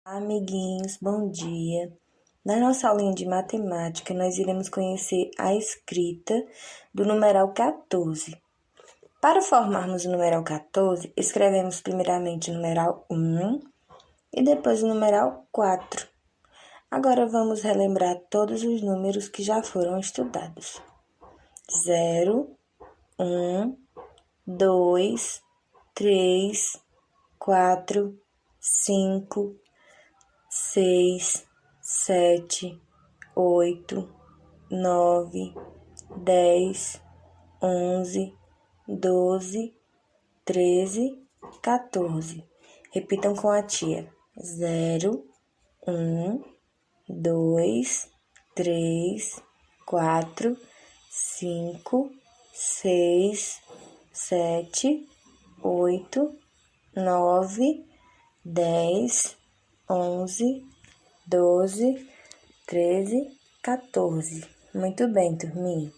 Amiguinhos, bom dia! Na nossa aulinha de matemática, nós iremos conhecer a escrita do numeral 14. Para formarmos o numeral 14, escrevemos primeiramente o numeral 1 e depois o numeral 4. Agora vamos relembrar todos os números que já foram estudados. 0, 1, 2, 3, 4, 5, 6, 7, 8, 9, 10, 11, 12, 13, 14. Repitam com a tia. 0, 1, 2, 3, 4, 5, 6, 7, 8, 9, 10, 11, 12, 13, 14. Muito bem, turminha.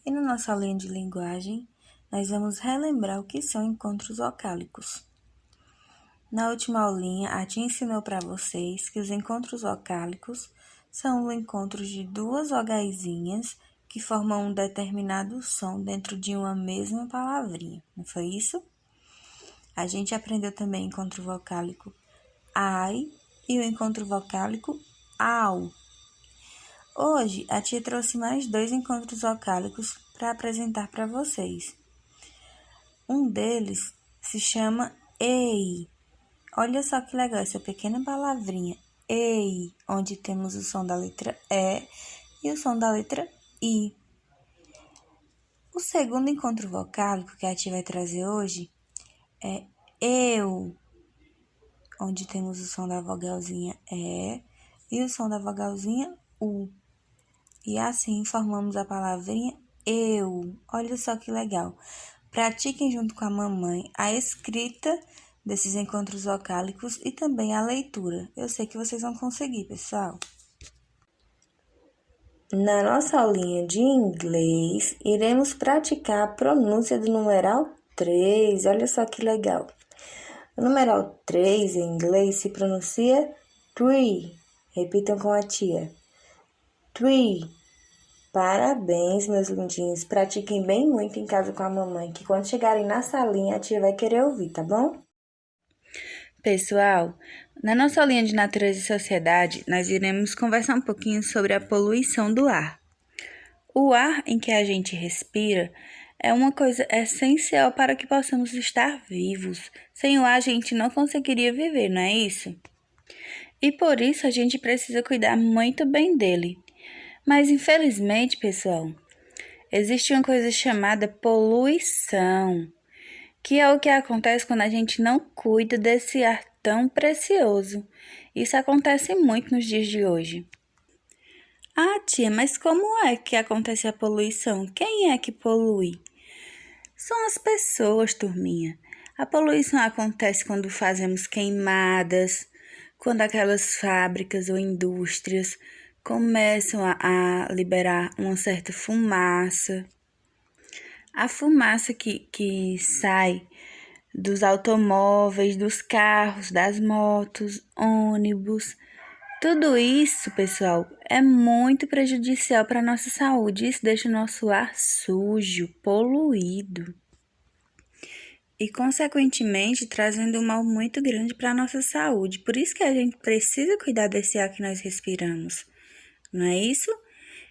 E na nossa aulinha de linguagem, nós vamos relembrar o que são encontros vocálicos. Na última aulinha, a tia ensinou para vocês que os encontros vocálicos são o encontro de duas vogaizinhas que formam um determinado som dentro de uma mesma palavrinha. Não foi isso? A gente aprendeu também o encontro vocálico ai e o encontro vocálico au. Hoje, a tia trouxe mais 2 encontros vocálicos para apresentar para vocês. Um deles se chama ei. Olha só que legal essa pequena palavrinha, ei, onde temos o som da letra E e o som da letra I. O segundo encontro vocálico que a tia vai trazer hoje é eu, onde temos o som da vogalzinha E e o som da vogalzinha U. E assim formamos a palavrinha eu. Olha só que legal. Pratiquem junto com a mamãe a escrita desses encontros vocálicos e também a leitura. Eu sei que vocês vão conseguir, pessoal. Na nossa aulinha de inglês, iremos praticar a pronúncia do numeral 3. Olha só que legal. O numeral 3 em inglês se pronuncia tree. Repitam com a tia. Tree. Parabéns, meus lindinhos. Pratiquem bem muito em casa com a mamãe, que quando chegarem na salinha, a tia vai querer ouvir, tá bom? Pessoal, na nossa aulinha de natureza e sociedade, nós iremos conversar um pouquinho sobre a poluição do ar. O ar em que a gente respira é uma coisa essencial para que possamos estar vivos. Sem o ar, a gente não conseguiria viver, não é isso? E por isso, a gente precisa cuidar muito bem dele. Mas, infelizmente, pessoal, existe uma coisa chamada poluição, que é o que acontece quando a gente não cuida desse ar tão precioso. Isso acontece muito nos dias de hoje. Ah, tia, mas como é que acontece a poluição? Quem é que polui? São as pessoas, turminha. A poluição acontece quando fazemos queimadas, quando aquelas fábricas ou indústrias começam a liberar uma certa fumaça. A fumaça que sai dos automóveis, dos carros, das motos, ônibus. Tudo isso, pessoal, é muito prejudicial para a nossa saúde. Isso deixa o nosso ar sujo, poluído. E, consequentemente, trazendo um mal muito grande para a nossa saúde. Por isso que a gente precisa cuidar desse ar que nós respiramos. Não é isso?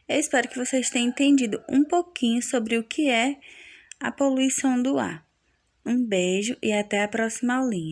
Eu espero que vocês tenham entendido um pouquinho sobre o que é a poluição do ar. Um beijo e até a próxima aulinha.